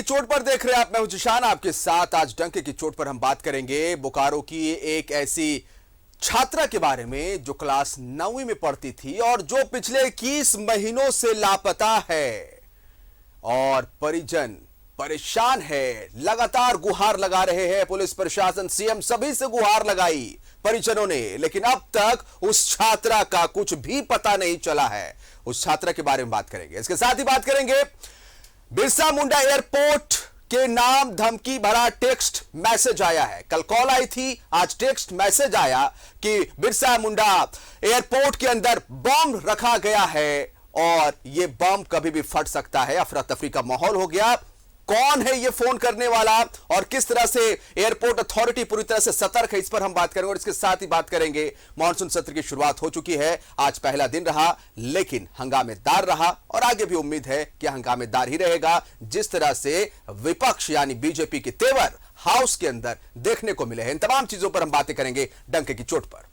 चोट पर देख रहे हैं आप, मैं हूं जिशान आपके साथ। आज डंके की चोट पर हम बात करेंगे बोकारो की एक ऐसी छात्रा के बारे में जो क्लास 9वीं में पढ़ती थी और जो पिछले 21 महीनों से लापता है और परिजन परेशान है। लगातार गुहार लगा रहे हैं, पुलिस प्रशासन, सीएम, सभी से गुहार लगाई परिजनों ने, लेकिन अब तक उस छात्रा का कुछ भी पता नहीं चला है। उस छात्रा के बारे में बात करेंगे। इसके साथ ही बात करेंगे बिरसा मुंडा एयरपोर्ट के नाम धमकी भरा टेक्स्ट मैसेज आया है। कल कॉल आई थी, आज टेक्स्ट मैसेज आया कि बिरसा मुंडा एयरपोर्ट के अंदर बम रखा गया है और यह बम कभी भी फट सकता है। अफरा तफरी का माहौल हो गया। कौन है ये फोन करने वाला और किस तरह से एयरपोर्ट अथॉरिटी पूरी तरह से सतर्क है, इस पर हम बात करेंगे। और इसके साथ ही बात करेंगे, मॉनसून सत्र की शुरुआत हो चुकी है। आज पहला दिन रहा लेकिन हंगामेदार रहा और आगे भी उम्मीद है कि हंगामेदार ही रहेगा। जिस तरह से विपक्ष यानी बीजेपी के तेवर हाउस के अंदर देखने को मिले हैं, इन तमाम चीजों पर हम बातें करेंगे डंके की चोट पर।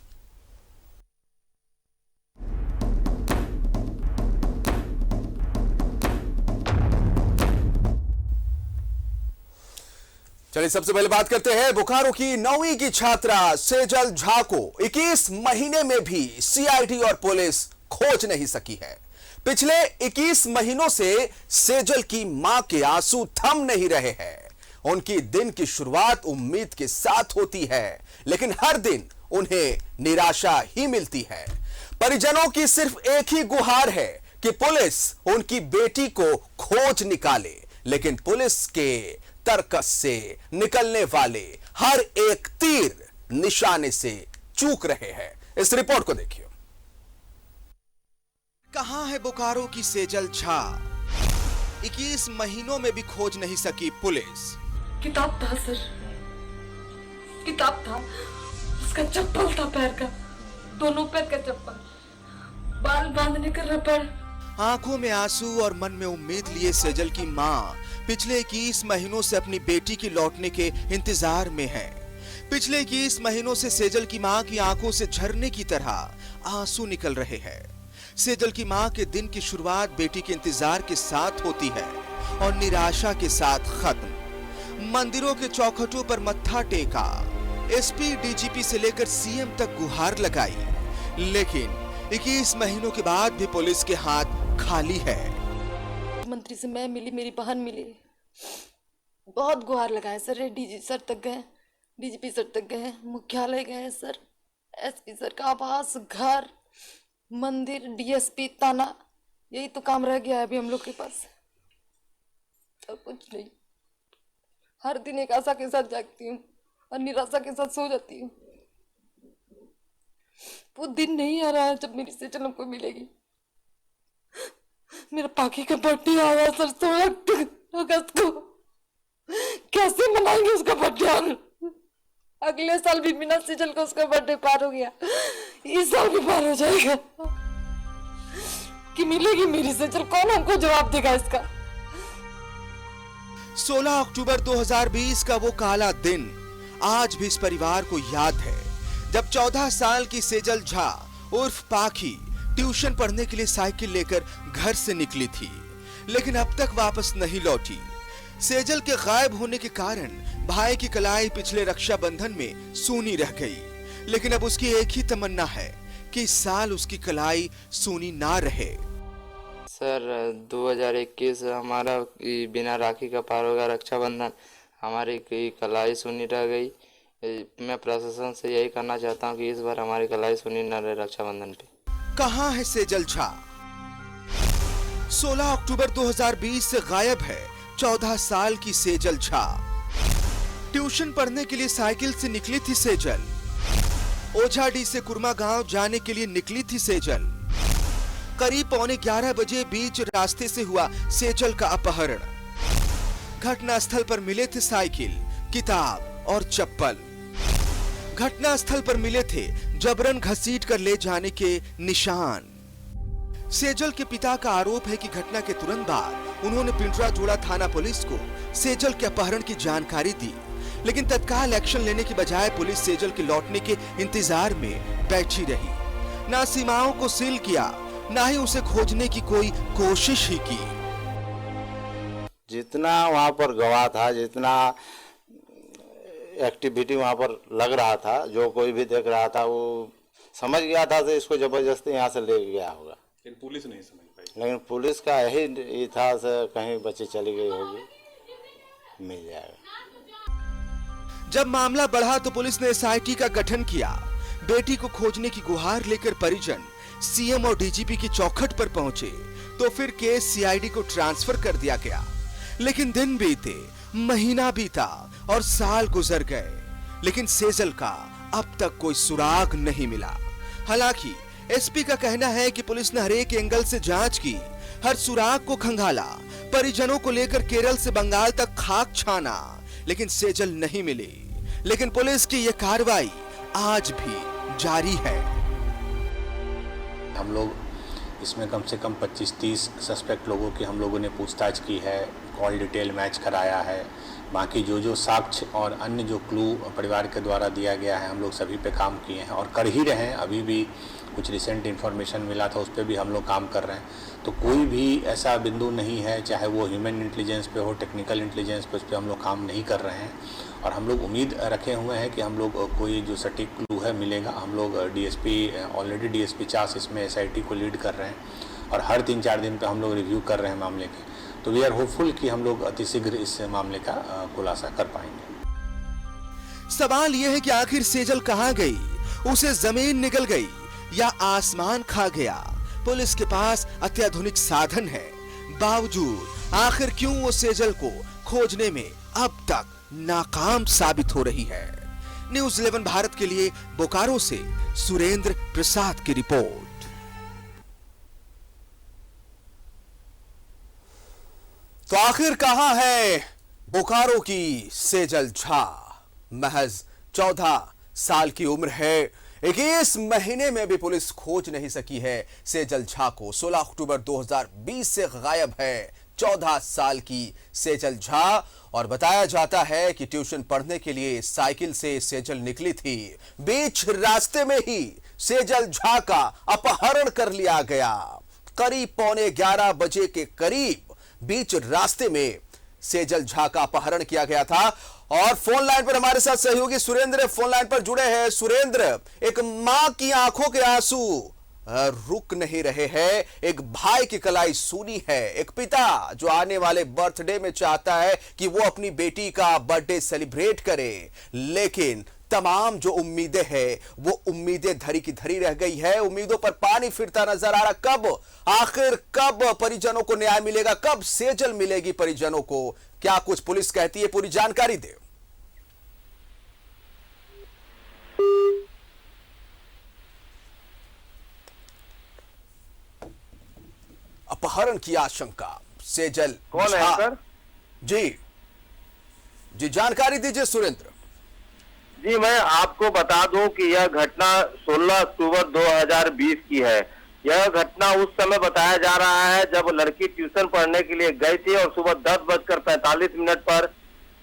चलिए सबसे पहले बात करते हैं बोकारो की 9वीं की छात्रा सेजल झा को 21 महीने में भी सीआईडी और पुलिस खोज नहीं सकी है। पिछले 21 महीनों से सेजल की मां के आंसू थम नहीं रहे हैं। उनकी दिन की शुरुआत उम्मीद के साथ होती है, लेकिन हर दिन उन्हें निराशा ही मिलती है। परिजनों की सिर्फ एक ही गुहार है कि पुलिस उनकी बेटी को खोज निकाले, लेकिन पुलिस के तर्कस से निकलने वाले हर एक तीर निशाने से चूक रहे हैं। इस रिपोर्ट को देखिए। कहां है बोकारो की सेजल झा? 21 महीनों में भी खोज नहीं सकी पुलिस। किताब था सर, किताब था, उसका चप्पल था, पैर का, दोनों पैर का चप्पल, बाल बांधने का रबड़। आंखों में आंसू और मन में उम्मीद लिए सेजल की मां पिछले 21 महीनों से अपनी बेटी की लौटने के इंतजार में है। पिछले 21 महीनों से सेजल की मां की आंखों से झरने की तरह आंसू निकल रहे हैं। सेजल की मां के दिन की शुरुआत बेटी के इंतजार के साथ होती है और निराशा के साथ खत्म। मंदिरों के चौखटों पर मत्था टेका, एसपी, डीजीपी से लेकर सीएम तक गुहार लगाई, लेकिन 21 महीनों के बाद भी पुलिस के हाथ खाली है। मंत्री से मैं मिली, मेरी बहन मिली, बहुत गुहार लगाए सर, डीजी सर तक गए, डीजीपी सर तक गए, मुख्यालय गए सर, एसपी सर का आवास, घर, मंदिर, डीएसपी, थाना, यही तो काम रह गया है अभी हम लोग के पास और कुछ नहीं। हर दिन एक आशा के साथ जागती हूँ और निराशा के साथ सो जाती हूँ। वो दिन नहीं आ रहा है जब मेरी सेजल हमको मिलेगी। मेरा पाखी का बर्थडे आ रहा है सर, 16 अगस्त को, कैसे मनाएंगे उसका बर्थडे? अगले साल भी बिना सेजल का उसका बर्थडे पार हो गया, इस साल भी पार हो जाएगा कि मिलेगी मेरी सेजल? कौन हमको जवाब देगा इसका? 16 अक्टूबर 2020 का वो काला दिन आज भी इस परिवार को याद है, जब 14 साल की सेजल झा उर्फ पाखी ट्यूशन पढ़ने के लिए साइकिल लेकर घर से निकली थी, लेकिन अब तक वापस नहीं लौटी। सेजल के गायब होने के कारण भाई की कलाई पिछले रक्षाबंधन में सूनी रह गई, लेकिन अब उसकी एक ही तमन्ना है कि इस साल उसकी कलाई सूनी ना रहे। सर 2021 हमारा बिना राखी का पार होगा रक्षाबंधन, हमारी कलाई सूनी रह गई। मैं प्रशासन से यही करना चाहता हूँ कि इस बार हमारी कलाई सूनी न रहे रक्षाबंधन पे। कहां है सेजल झा? 16 अक्टूबर 2020 से गायब है 14 साल की सेजल झा। ट्यूशन पढ़ने के लिए साइकिल से निकली थी सेजल। ओझाडी से कुरमा गांव जाने के लिए निकली थी सेजल। करीब 11:15 बजे बीच रास्ते से हुआ सेजल का अपहरण। घटना स्थल पर मिले थे साइकिल, किताब और चप्पल। घटना स्थल पर मिले थे जबरन घसीट कर ले जाने के निशान। सेजल के पिता का आरोप है कि घटना के तुरंत बाद उन्होंने पिंजरा जोड़ा थाना पुलिस को सेजल के अपहरण की जानकारी दी, लेकिन तत्काल एक्शन लेने की बजाय पुलिस सेजल के लौटने के इंतजार में बैठी रही। ना सीमाओं को सील किया, ना ही उसे खोजने की कोई कोशिश ही की। जितना वहाँ पर गवाह था, जितना एक्टिविटी वहाँ पर लग रहा था, जो कोई भी देख रहा था वो समझ गया था कि इसको जबरदस्ती यहाँ से ले गया होगा। लेकिन पुलिस नहीं समझ पाई। लेकिन पुलिस का यही था से कहीं बच्ची चली गई होगी, मिल जाएगा। जब मामला बढ़ा तो पुलिस ने एसआईटी का गठन किया। बेटी को खोजने की गुहार लेकर परिजन सीएम और डीजीपी की चौखट पर पहुंचे तो फिर केस सीआईडी को ट्रांसफर कर दिया गया। लेकिन दिन बीते, महीना बीता और साल गुजर गए, लेकिन सेजल का अब तक कोई सुराग नहीं मिला। हालांकि एसपी का कहना है कि पुलिस ने हर एक एंगल से जांच की, हर सुराग को खंगाला, परिजनों को लेकर केरल से बंगाल तक खाक छाना, लेकिन सेजल नहीं मिली। लेकिन पुलिस की यह कार्रवाई आज भी जारी है। हम लोग इसमें कम से कम 25-30 सस्पेक्ट लोगों की हम लोगों ने पूछताछ की है, कॉल डिटेल मैच कराया है। बाकी जो साक्ष्य और अन्य जो क्लू परिवार के द्वारा दिया गया है, हम लोग सभी पे काम किए हैं और कर ही रहे हैं। अभी भी कुछ रिसेंट इन्फॉर्मेशन मिला था, उस पर भी हम लोग काम कर रहे हैं। तो कोई भी ऐसा बिंदु नहीं है, चाहे वो ह्यूमन इंटेलिजेंस पे हो, टेक्निकल इंटेलिजेंस पे, उस पर हम लोग काम नहीं कर रहे हैं। और हम लोग उम्मीद रखे हुए हैं कि हम लोग कोई जो सटीक क्लू है मिलेगा। हम लोग ऑलरेडी डीएसपी चास इसमें एसआईटी को लीड कर रहे हैं और हर 3-4 दिन पे हम लोग रिव्यू कर रहे हैं मामले के। तो वी आर होपफुल कि हम लोग अतिशीघ्र इस मामले का खुलासा कर पाएंगे। सवाल यह है कि आखिर सेजल कहां गई? उसे जमीन निगल गई या आसमान खा गया? पुलिस के पास अत्याधुनिक साधन है, बावजूद आखिर क्यों वो सेजल को खोजने में अब तक नाकाम साबित हो रही है? न्यूज़ 11 भारत के लिए बोकारो से सुरेंद्र प्रसाद की रिपोर्ट। तो आखिर कहां है बोकारो की सेजल झा? महज 14 साल की उम्र है। 21 महीने में भी पुलिस खोज नहीं सकी है सेजल झा को। 16 अक्टूबर 2020 से गायब है 14 साल की सेजल झा। और बताया जाता है कि ट्यूशन पढ़ने के लिए साइकिल से सेजल निकली थी। बीच रास्ते में ही सेजल झा का अपहरण कर लिया गया। करीब 11:15 बजे के करीब बीच रास्ते में सेजल झा का अपहरण किया गया था। और फोन लाइन पर हमारे साथ सहयोगी सुरेंद्र फोन लाइन पर जुड़े हैं। सुरेंद्र, एक मां की आंखों के आंसू रुक नहीं रहे हैं, एक भाई की कलाई सूनी है, एक पिता जो आने वाले बर्थडे में चाहता है कि वो अपनी बेटी का बर्थडे सेलिब्रेट करे, लेकिन तमाम जो उम्मीदें हैं वो उम्मीदें धरी की धरी रह गई है। उम्मीदों पर पानी फिरता नजर आ रहा। कब आखिर कब परिजनों को न्याय मिलेगा? कब सेजल मिलेगी परिजनों को? क्या कुछ पुलिस कहती है? पूरी जानकारी दे। अपहरण की आशंका, सेजल कौन है सर? जी जानकारी दीजिए सुरेंद्र। जी, मैं आपको बता दूं कि यह घटना 16 अक्टूबर 2020 की है। यह घटना उस समय बताया जा रहा है जब लड़की ट्यूशन पढ़ने के लिए गई थी और सुबह 10:45 पर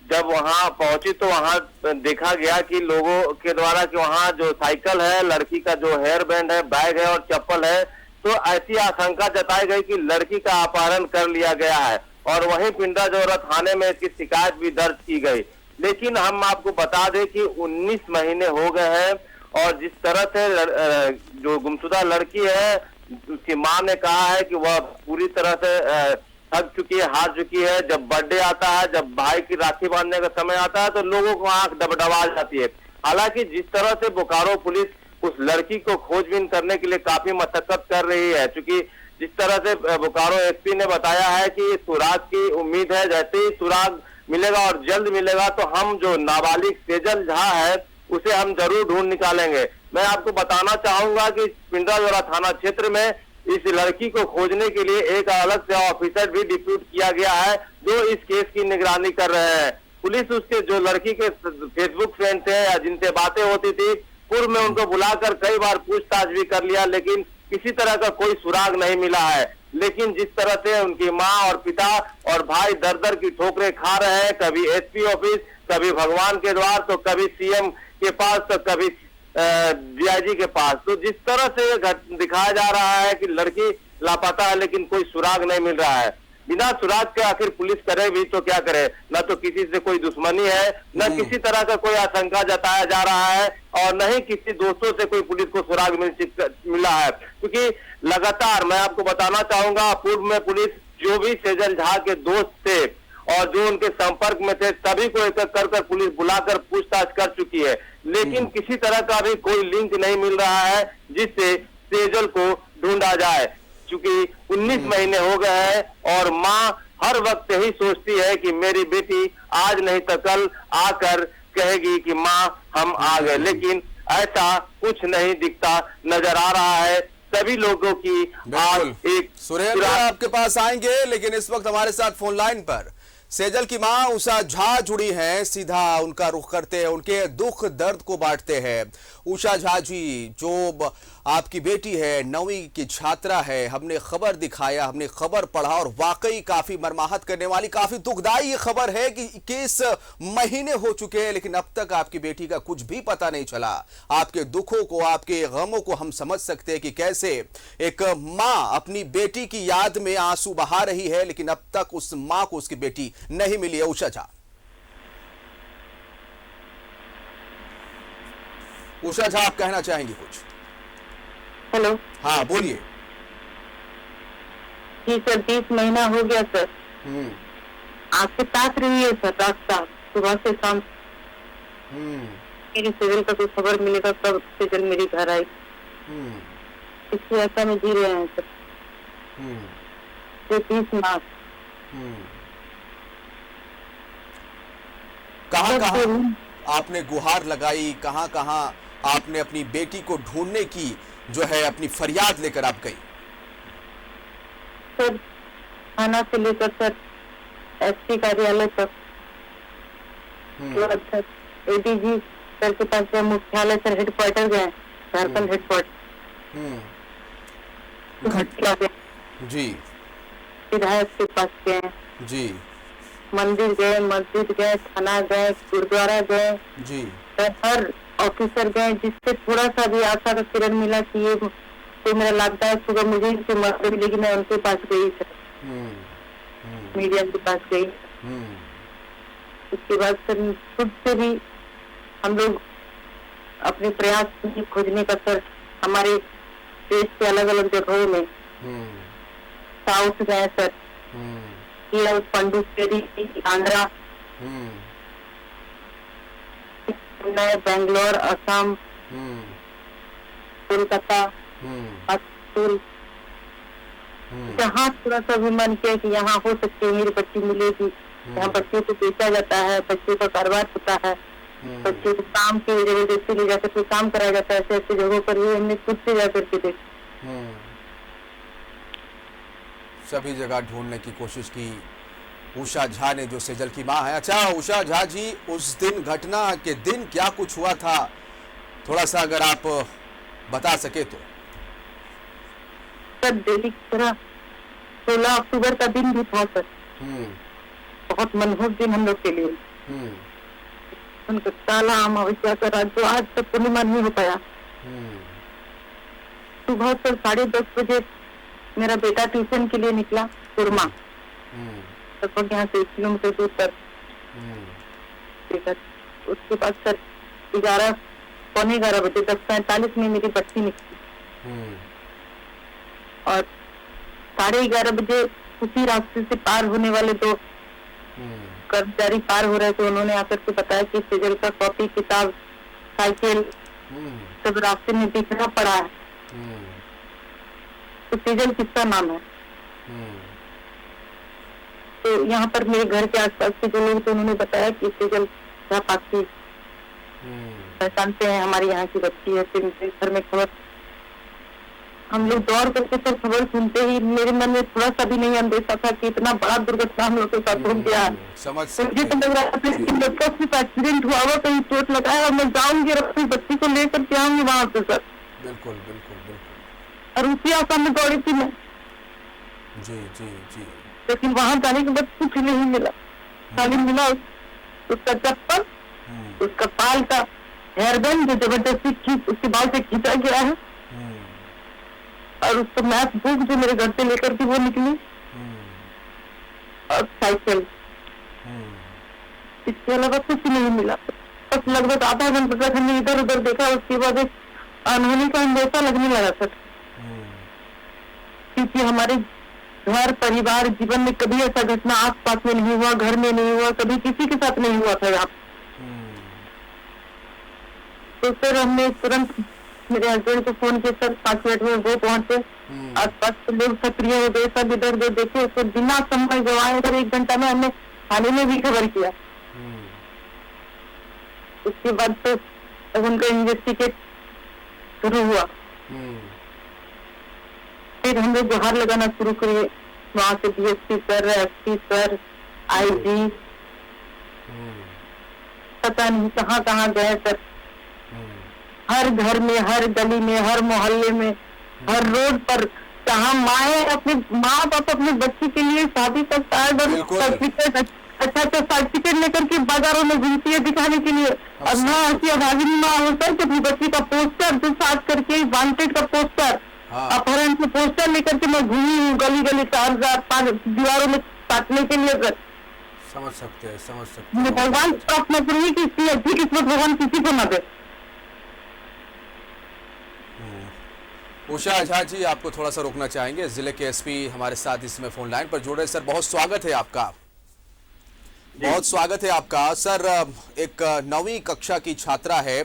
जब वहां पहुंची तो वहां देखा गया कि लोगों के द्वारा कि वहां जो साइकिल है, लड़की का जो हेयर बैंड है, बैग है और चप्पल है, तो ऐसी आशंका जताई गई कि लड़की का अपहरण कर लिया गया है। और वहीं पिंडरा जौहरा थाने में इसकी शिकायत भी दर्ज की गई। लेकिन हम आपको बता दें कि 19 महीने हो गए हैं और जिस तरह से जो गुमशुदा लड़की है, उसकी मां ने कहा है कि वह पूरी तरह से थक चुकी है, हार चुकी है। जब बर्थडे आता है, जब भाई की राखी बांधने का समय आता है तो लोगों को आंख डबडबा जाती है। हालांकि जिस तरह से बोकारो पुलिस उस लड़की को खोजबीन करने के लिए काफी मशक्कत कर रही है, क्योंकि जिस तरह से बोकारो एसपी ने बताया है कि सुराग की उम्मीद है, जैसे ही सुराग मिलेगा और जल्द मिलेगा तो हम जो नाबालिग सेजल झा है उसे हम जरूर ढूंढ निकालेंगे। मैं आपको बताना चाहूंगा कि पिंडरा जौहरा थाना क्षेत्र में इस लड़की को खोजने के लिए एक अलग से ऑफिसर भी डिप्यूट किया गया है जो इस केस की निगरानी कर रहे हैं। पुलिस उसके जो लड़की के फेसबुक फ्रेंड थे या जिनसे बातें होती थी, पूर्व में उनको बुलाकर कई बार पूछताछ भी कर लिया, लेकिन किसी तरह का कोई सुराग नहीं मिला है। लेकिन जिस तरह से उनकी मां और पिता और भाई दर दर की ठोकरें खा रहे हैं, कभी एसपी ऑफिस, कभी भगवान के द्वार, तो कभी सीएम के पास, तो कभी डीआईजी के पास, तो जिस तरह से दिखाया जा रहा है कि लड़की लापता है लेकिन कोई सुराग नहीं मिल रहा है। बिना सुराग के आखिर पुलिस करे भी तो क्या करे, न तो किसी से कोई दुश्मनी है, न किसी तरह का कोई आशंका जताया जा रहा है, और न ही किसी दोस्तों से कोई पुलिस को सुराग मिला है। क्योंकि लगातार मैं आपको बताना चाहूंगा, पूर्व में पुलिस जो भी सेजल झा के दोस्त थे और जो उनके संपर्क में थे सभी को एक एक कर पुलिस बुलाकर पूछताछ कर चुकी है, लेकिन किसी तरह का भी कोई लिंक नहीं मिल रहा है जिससे सेजल को ढूंढा जाए। क्योंकि 19 महीने हो गए हैं और माँ हर वक्त यही सोचती है कि मेरी बेटी आज नहीं तो कल आकर कहेगी कि माँ हम आ गए, लेकिन ऐसा कुछ नहीं दिखता नजर आ रहा है। सभी लोगों की आज एक सुरेंद्र आपके पास आएंगे, लेकिन इस वक्त हमारे साथ फोन लाइन पर सेजल की मां उषा झा जुड़ी हैं। सीधा उनका रुख करते हैं, उनके दुख दर्द को बांटते हैं। उषा झा जी, जो आपकी बेटी है, 9वीं की छात्रा है, हमने खबर दिखाया, हमने खबर पढ़ा और वाकई काफी मर्माहत करने वाली, काफी दुखदाई ये खबर है कि 21 महीने हो चुके हैं लेकिन अब तक आपकी बेटी का कुछ भी पता नहीं चला। आपके दुखों को, आपके गमों को हम समझ सकते हैं कि कैसे एक माँ अपनी बेटी की याद में आंसू बहा रही है, लेकिन अब तक उस माँ को उसकी बेटी नहीं मिली है। उषा झा, उषा झा आप कहना चाहेंगी कुछ? हेलो, हाँ बोलिए। जी सर, 20 महीना हो गया सर। आपसे ताक रही है सर रास्ता सुबह से शाम। मेरी सेजल का कोई खबर मिलेगा तब सेजल मेरी घर आई। इसी ऐसा में जी रहे हैं सर। 30 मार्च कहाँ आपने गुहार लगाई, कहाँ कहाँ आपने अपनी बेटी को ढूंढने की जो है अपनी फरियाद लेकर आप गई? सर थाना से लेकर सर एसपी कार्यालय तक, एडीजी सर के पास गए, मुख्यालय सर हेडक्वार्टर गए, झारखंड हेडक्वार्टर जी, विधायक के पास गए जी, मंदिर गए, मस्जिद गए, थाना गए, गुरुद्वारा गए जी, हर ऑफिसर गए, जिससे थोड़ा सा भी आशा का किरण मिला कि ये तो मेरा लाभदायक होगा, मुझे इनसे मदद मिलेगी। मैं उनके पास गई सर, मीडिया के पास गई। उसके बाद सर खुद से भी हम लोग अपने प्रयास खोजने का सर, हमारे देश के अलग अलग जगहों में साउथ गए सर, पंडुचेरी, आंध्रा, बेंगलोर, असम, कोलकाता, जहाँ थोड़ा सा भी मन किया कि यहाँ हो सकती है मेरी बच्ची मिलेगी। यहाँ बच्चों को बेचा जाता है, बच्चों का कारोबार होता है, बच्चों को काम की जबरदस्ती ले जाकर कोई काम कराया जाता है, ऐसे ऐसे जगहों पर भी हमने खुद से जाकर के देखा। सभी जगह ढूंढने की कोशिश की उषा झा ने, जो सेजल की मां है। अच्छा उषा झा जी, उस दिन, घटना के दिन क्या कुछ हुआ था, थोड़ा सा अगर आप बता सके तो। सर दिल्ली की तरह 16 अक्टूबर का दिन भी था सर, बहुत मनहूस दिन हम लोग के लिए। उनका काला अमावस्या का रात जो आज तक पूर्णिमा नहीं हो पाया। सुबह सर 10:30 बजे मेरा बेटा ट्यूशन के लिए निकला सुरमा, लगभग यहाँ से 1 किलोमीटर दूर पर। उसके बाद सर 11, पौने 11 बजे 10:45 में मेरी बच्ची निकली और 11:30 बजे उसी रास्ते से पार होने वाले 2 कर्मचारी पार हो रहे थे। उन्होंने आकर के बताया कि सेजल का कॉपी, किताब, साइकिल सब रास्ते में बिखरा पड़ा है। तो सेजल किसका नाम है? तो यहाँ पर मेरे घर के आसपास के जो लोग थे उन्होंने बताया कि सेजल पाखी पहचानते हैं, हमारी यहाँ की बच्ची है। फिर घर में खबर, हम लोग दौड़ करके सर खबर सुनते ही मेरे मन में थोड़ा सा भी नहीं अंदेशा था कि इतना बड़ा दुर्घटना हम लोग के साथ हो गया। मुझे तो लग रहा था कि बच्चा सिर्फ एक्सीडेंट हुआ हुआ, कहीं चोट लगा है और मैं जाऊंगी और अपनी बच्ची को लेकर के आऊंगी वहां पे सर। बिल्कुल बिल्कुल बिल्कुल। और उसी आशा में दौड़ी थी मैं। जी जी जी। लेकिन वहां जाने के बाद कुछ नहीं मिला, खाली मिला उसका चप्पल, उसका बाल का हेयरबैंड जो जबरदस्ती उसके बाल से खींचा गया है, और उसका मैथ बुक जो मेरे घर से लेकर के वो निकली। और साइकिल, इसके अलावा कुछ नहीं मिला। बस लगभग आधा घंटे तक हमने इधर उधर देखा, उसके बाद एक अनहोनी का अंदेशा लगने लगा सर, क्योंकि हमारे घर परिवार जीवन में कभी ऐसा घटना आस पास में नहीं हुआ, घर में नहीं हुआ, कभी किसी के साथ नहीं हुआ था यहाँ। तो सर हमने तुरंत मेरे हस्बैंड को फोन किया, सर 5 मिनट में वो पहुंचे, आसपास के लोग सक्रिय हो गए, सब इधर उधर देखे, उसको बिना समय गवाए अगर 1 घंटा में हमने थाने में भी खबर किया। उसके बाद तो उनका इन्वेस्टिगेट शुरू हुआ, फिर हम लोग गुहार लगाना शुरू किए, वहाँ से DSP sir, SP sir, IG, पता नहीं कहाँ कहाँ गए सर। हर घर में, हर गली में, हर मोहल्ले में, हर रोड पर, जहाँ माए अपने माँ बाप अपने बच्चे के लिए शादी का कार्ड और सर्टिफिकेट, अच्छा सर्टिफिकेट लेकर के बाजारों में घूमती है दिखाने के लिए, और ना ऐसी अभागिनी माँ होता है कि अपनी बच्ची का पोस्टर जो साथ करके वांटेड का पोस्टर, अपहरण के पोस्टर लेकर के मैं घूमी हूँ गली गली 4 दीवारों में काटने के लिए सर। समझ सकते हैं। भगवान अपना पूरी की इतनी अच्छी किस्मत भगवान किसी को न दे। उषा झा जी, आपको थोड़ा सा रोकना चाहेंगे, जिले के SP हमारे साथ इसमें फोन लाइन पर जुड़े। सर बहुत स्वागत है आपका, बहुत स्वागत है आपका। सर एक 9वीं कक्षा की छात्रा है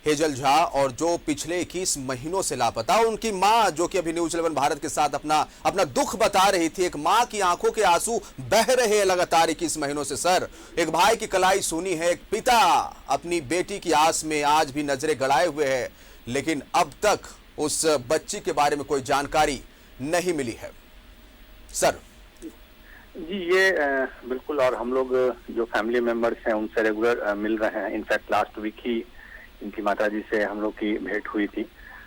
हेजल झा, और जो पिछले 21 महीनों से लापता, उनकी मां जो कि अभी न्यूज़ 11 भारत के साथ अपना दुख बता रही थी। एक मां की आंखों के आंसू बह रहे हैं लगातार 21 महीनों से। सर एक भाई की कलाई सुनी है, एक पिता अपनी बेटी की आस में आज भी नजरें गड़ाए हुए है, लेकिन अब तक उस बच्ची के बारे में कोई जानकारी नहीं मिली है। सर जी ये बिल्कुल, और हम लोग जो फैमिली मेंबर्स हैं उनसे रेगुलर मिल रहे हैं। इनफैक्ट लास्ट वीक ही इनकी माताजी से हम लोग की भेंट हुई थी।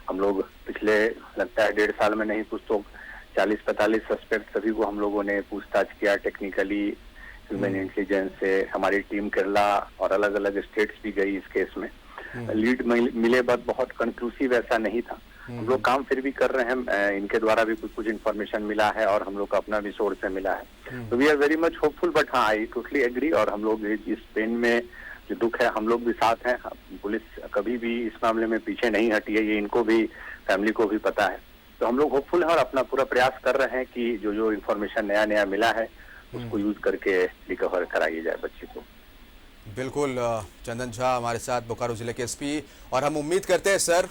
हम लोग पिछले लगता है 1.5 साल में नहीं कुछ तो 40-45 सस्पेक्ट सभी को हम लोगों ने पूछताछ किया टेक्निकली, ह्यूमन इंटेलिजेंस से। हमारी टीम केरला और अलग अलग स्टेट्स भी गई इस केस में। लीड मिले बट बहुत कंक्लूसिव ऐसा नहीं था। हम लोग काम फिर भी कर रहे हैं, इनके द्वारा भी कुछ इन्फॉर्मेशन मिला है और हम लोग का अपना भी सोर्स से मिला है। तो we are very much hopeful, but हाँ आई टोटली एग्री। और हम लोग इस पेन में जो दुख है हम लोग भी साथ हैं। पुलिस कभी भी इस मामले में पीछे नहीं हटी है, ये इनको भी फैमिली को भी पता है। तो हम लोग होपफुल हैं और अपना पूरा प्रयास कर रहे हैं कि जो इन्फॉर्मेशन नया मिला है उसको यूज करके रिकवर कराई जाए बच्ची को। बिल्कुल, चंदन झा हमारे साथ बोकारो जिले के SP, और हम उम्मीद करते हैं सर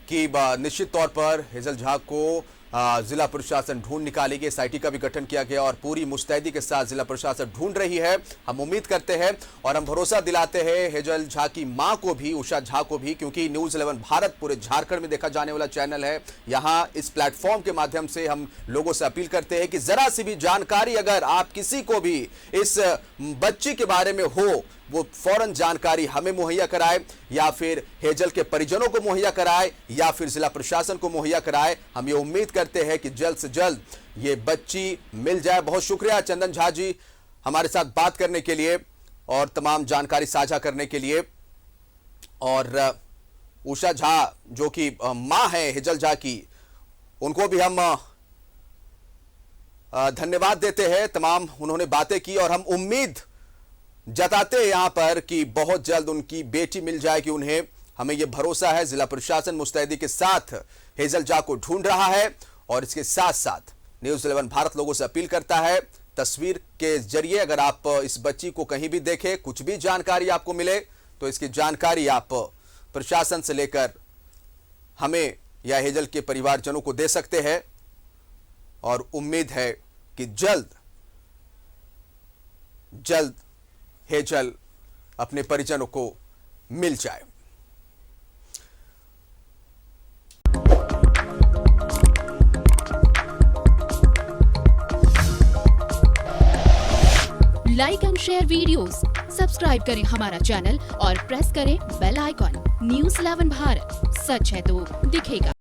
कि निश्चित तौर पर हेजल झा को जिला प्रशासन ढूंढ निकालेगी। SIT का भी गठन किया गया और पूरी मुस्तैदी के साथ जिला प्रशासन ढूंढ रही है। हम उम्मीद करते हैं और हम भरोसा दिलाते हैं हेजल झा की मां को भी, उषा झा को भी, क्योंकि न्यूज़ 11 भारत पूरे झारखंड में देखा जाने वाला चैनल है। यहां इस प्लेटफॉर्म के माध्यम से हम लोगों से अपील करते हैं कि जरा सी भी जानकारी अगर आप किसी को भी इस बच्ची के बारे में हो, वो फौरन जानकारी हमें मुहैया कराए, या फिर हेजल के परिजनों को मुहैया कराए, या फिर जिला प्रशासन को मुहैया कराए। हम ये उम्मीद करते हैं कि जल्द से जल्द ये बच्ची मिल जाए। बहुत शुक्रिया चंदन झा जी हमारे साथ बात करने के लिए और तमाम जानकारी साझा करने के लिए। और उषा झा जो कि मां है हेजल झा की, उनको भी हम धन्यवाद देते हैं। तमाम उन्होंने बातें की और हम उम्मीद जताते हैं यहां पर कि बहुत जल्द उनकी बेटी मिल जाएगी उन्हें। हमें यह भरोसा है जिला प्रशासन मुस्तैदी के साथ हेजल झा को ढूंढ रहा है। और इसके साथ साथ न्यूज़ 11 भारत लोगों से अपील करता है, तस्वीर के जरिए अगर आप इस बच्ची को कहीं भी देखें, कुछ भी जानकारी आपको मिले, तो इसकी जानकारी आप प्रशासन से लेकर हमें या हेजल के परिवारजनों को दे सकते हैं। और उम्मीद है कि जल्द हेजल अपने परिजनों को मिल जाए। Like and share videos, subscribe करें हमारा चैनल और प्रेस करें बेल आइकॉन। न्यूज़ 11 भारत, सच है तो दिखेगा।